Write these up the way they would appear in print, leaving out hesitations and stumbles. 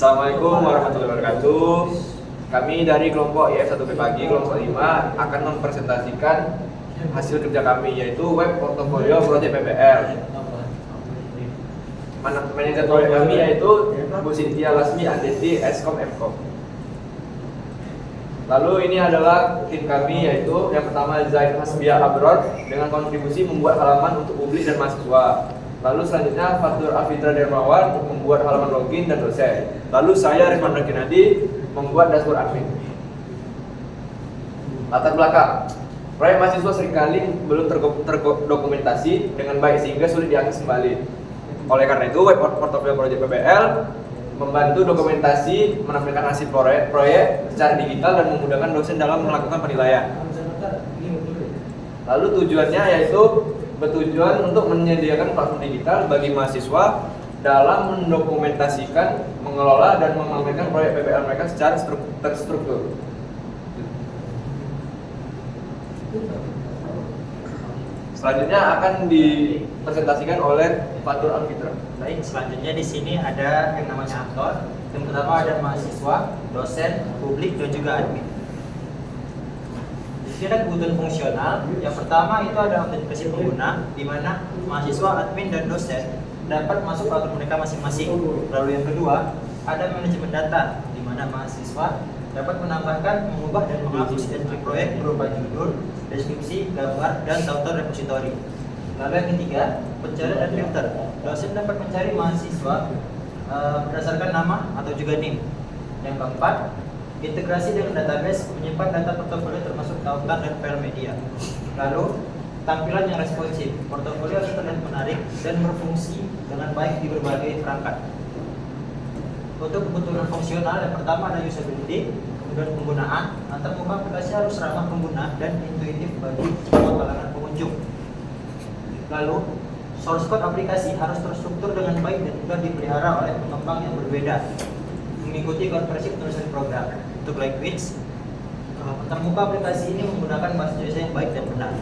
Assalamualaikum warahmatullahi wabarakatuh. Kami dari kelompok IF1PPAGI kelompok 5 akan mempresentasikan hasil kerja kami, yaitu web portofolio proyek PPL. Manajer proyek kami yaitu Bu Cynthia Lasmi Andesti Eskom Mkom. Lalu ini adalah tim kami, yaitu yang pertama Zaid Hasbiah Abror dengan kontribusi membuat halaman untuk publik dan mahasiswa. Lalu selanjutnya Fatur Afitra Dermawan membuat halaman login dan dosen. Lalu saya Rizman Kinadi membuat dashboard admin. Latar belakang, proyek mahasiswa seringkali belum terdokumentasi dengan baik sehingga sulit diakses kembali. Oleh karena itu, web portofolio proyek PPL membantu dokumentasi, menampilkan hasil proyek secara digital dan memudahkan dosen dalam melakukan penilaian. Lalu tujuannya yaitu bertujuan untuk menyediakan platform digital bagi mahasiswa dalam mendokumentasikan, mengelola, dan memamerkan proyek PPL mereka secara terstruktur. Selanjutnya akan dipresentasikan oleh Fatur Alfitra. Baik, selanjutnya di sini ada yang namanya aktor. Yang pertama ada mahasiswa, dosen, publik, dan juga admin. Di sini ada kebutuhan fungsional. Yang pertama itu ada autentikasi pengguna, di mana mahasiswa, admin, dan dosen dapat masuk ke akun mereka masing-masing. Lalu yang kedua ada manajemen data, di mana mahasiswa dapat menambahkan, mengubah, dan menghapus entry proyek berupa judul, deskripsi, gambar, dan tautan repositori. Lalu yang ketiga, pencarian dan filter. Dosen dapat mencari mahasiswa berdasarkan nama atau juga NIM. Yang keempat, integrasi dengan database, menyimpan data portofolio termasuk tautan dan file media. Lalu, tampilan yang responsif. Portofolio harus terlihat menarik dan berfungsi dengan baik di berbagai perangkat. Untuk kebutuhan fungsional, yang pertama ada usability, kemudian penggunaan. Antarmuka aplikasi harus ramah pengguna dan intuitif bagi semua kalangan pengunjung. Lalu, source code aplikasi harus terstruktur dengan baik dan juga dipelihara oleh pengembang yang berbeda, mengikuti konversi penulisan program. Untuk language, antarmuka aplikasi ini menggunakan bahasa Indonesia yang baik dan benar.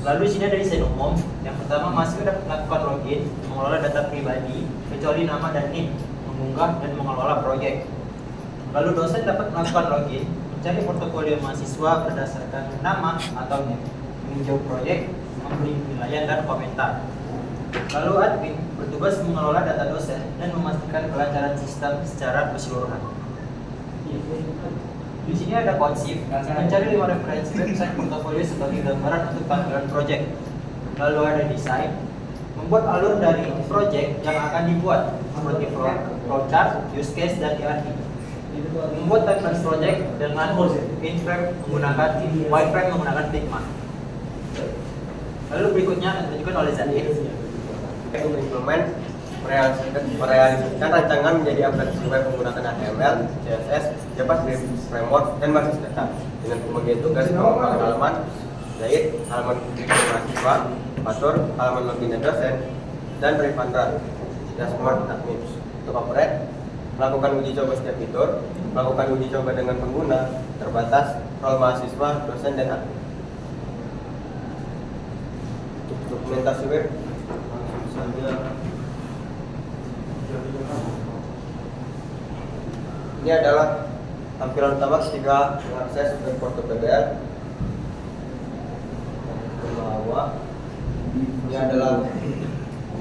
Lalu di sini ada desain umum. Yang pertama, mahasiswa dapat melakukan login, mengelola data pribadi, kecuali nama dan NIM, mengunggah dan mengelola proyek. Lalu dosen dapat melakukan login, mencari portofolio mahasiswa berdasarkan nama atau NIM, meninjau proyek, memberi penilaian dan komentar. Lalu admin bertugas mengelola data dosen dan memastikan kelancaran sistem secara keseluruhan. Di sini ada konsep, mencari 5 referensi website portofolio sebagai gambaran untuk tampilan proyek. Lalu ada desain, membuat alur dari proyek yang akan dibuat seperti flowchart, use case, dan ERP. Membuat timeline proyek dengan in-frame menggunakan wireframe menggunakan Figma. Lalu berikutnya akan ditunjukkan oleh Zaid. Implement merealisasikan rancangan menjadi aplikasi web menggunakan HTML, CSS, JavaScript, framework, dan basis data dengan pembagian tugas pengembangan halaman, Zaid, halaman publik mahasiswa, Fatur, halaman login dan dosen, dan Rifandra, dashboard admin. Untuk operate, melakukan uji coba setiap fitur, melakukan uji coba dengan pengguna, terbatas, role mahasiswa, dosen, dan admin. Untuk dokumentasi web, langsung saja. Ini adalah tampilan utama ketika mengakses web portal PPL. Ke bawah. Ini adalah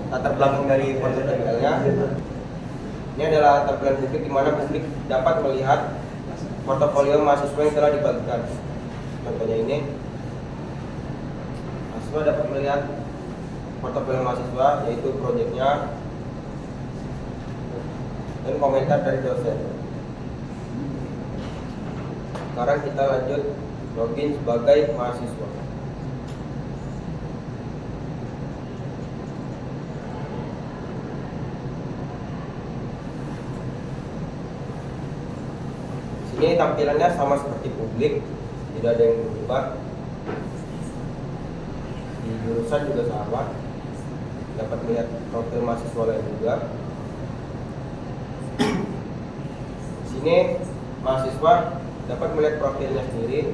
latar belakang dari portal PPL-nya. Ini adalah tampilan publik di mana publik dapat melihat portofolio mahasiswa yang telah dibagikan. Contohnya ini, mahasiswa dapat melihat portofolio mahasiswa, yaitu proyeknya dan komentar dari dosen. Sekarang kita lanjut login sebagai mahasiswa. Sini tampilannya sama seperti publik, tidak ada yang berubah. Di jurusan juga sama, dapat melihat profil mahasiswa lain juga. Sini mahasiswa dapat melihat profilnya sendiri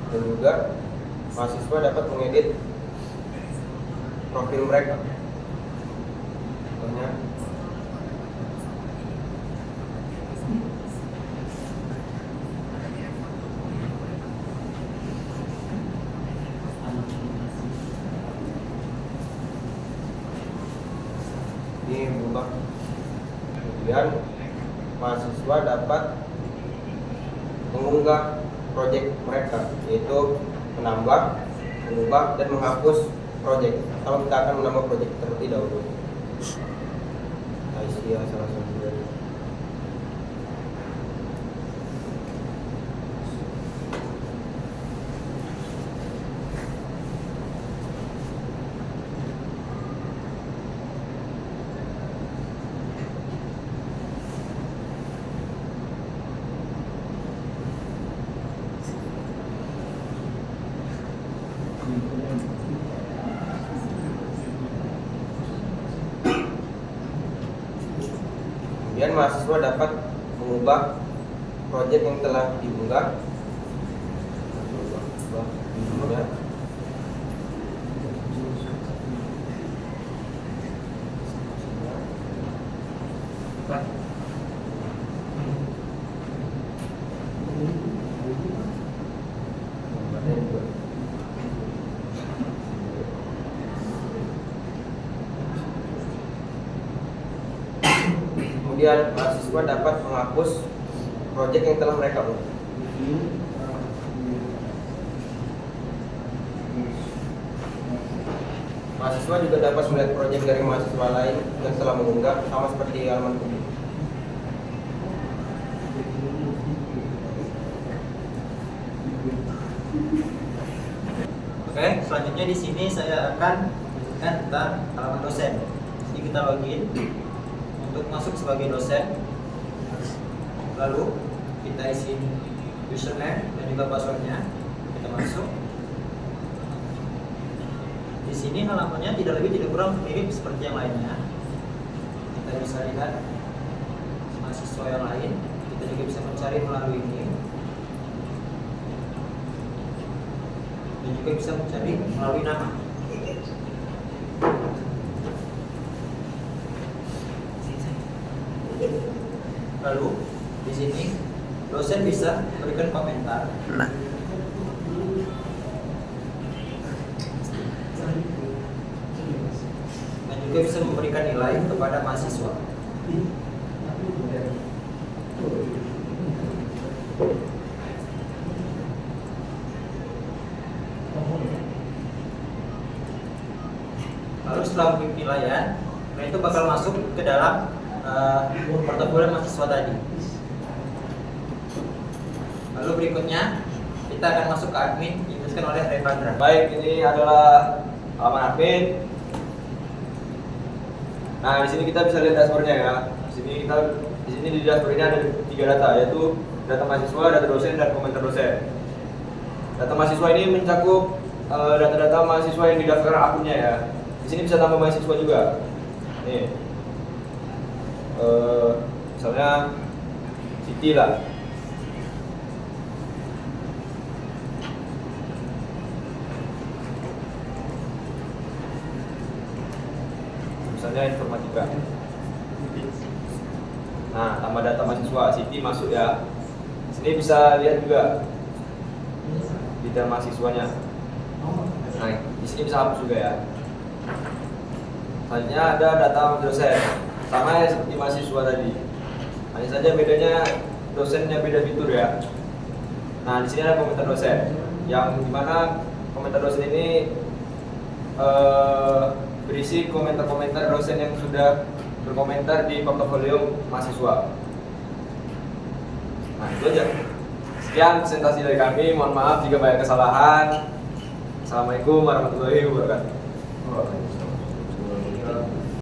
dan juga mahasiswa dapat mengedit profil mereka. Contohnya ini berubah. Kemudian mahasiswa dapat mengunggah proyek mereka, yaitu menambah, mengubah, dan menghapus proyek. Kalau kita akan menambah proyek terlebih dahulu. Aisyah salah satu dari kemudian mahasiswa dapat mengubah proyek yang telah diunggah. Kemudian mahasiswa dapat menghapus proyek yang telah mereka unggah. Mahasiswa juga dapat melihat proyek dari mahasiswa lain yang telah mengunggah, sama seperti halaman publik. Oke, selanjutnya di sini saya akan menunjukkan tentang halaman dosen. Jadi kita login untuk masuk sebagai dosen. Lalu kita isi username dan juga passwordnya. Kita masuk. Di sini halamannya tidak lebih tidak kurang mirip seperti yang lainnya. Kita bisa lihat mahasiswa yang lain. Kita juga bisa mencari melalui ini. Dan juga bisa mencari melalui nama. Lalu di sini dosen bisa memberikan komentar. Dan juga bisa memberikan nilai kepada mahasiswa. Lalu setelah memberi penilaian, itu bakal masuk ke dalam portofolio mahasiswa tadi. Lalu berikutnya kita akan masuk ke admin dituliskan oleh Revandra. Baik, ini adalah halaman admin. Nah, di sini kita bisa lihat dashboardnya ya. Di sini di dashboardnya ada 3 data, yaitu data mahasiswa, data dosen, dan komentar dosen. Data mahasiswa ini mencakup data-data mahasiswa yang didaftarkan akunnya ya. Di sini bisa tambah mahasiswa juga. Nih, misalnya Siti lah. Misalnya informatika. Nah, tambah data mahasiswa, Siti masuk ya. Sini bisa lihat juga detail mahasiswanya. Nah, di sini bisa hapus juga ya. Selanjutnya ada data dosen, sama ya seperti mahasiswa tadi. Hanya saja bedanya dosennya beda fitur ya. Nah, di sini ada komentar dosen, yang dimana komentar dosen ini berisi komentar-komentar dosen yang sudah berkomentar di portofolio mahasiswa. Nah, itu aja. Sekian presentasi dari kami. Mohon maaf jika banyak kesalahan. Assalamualaikum warahmatullahi wabarakatuh.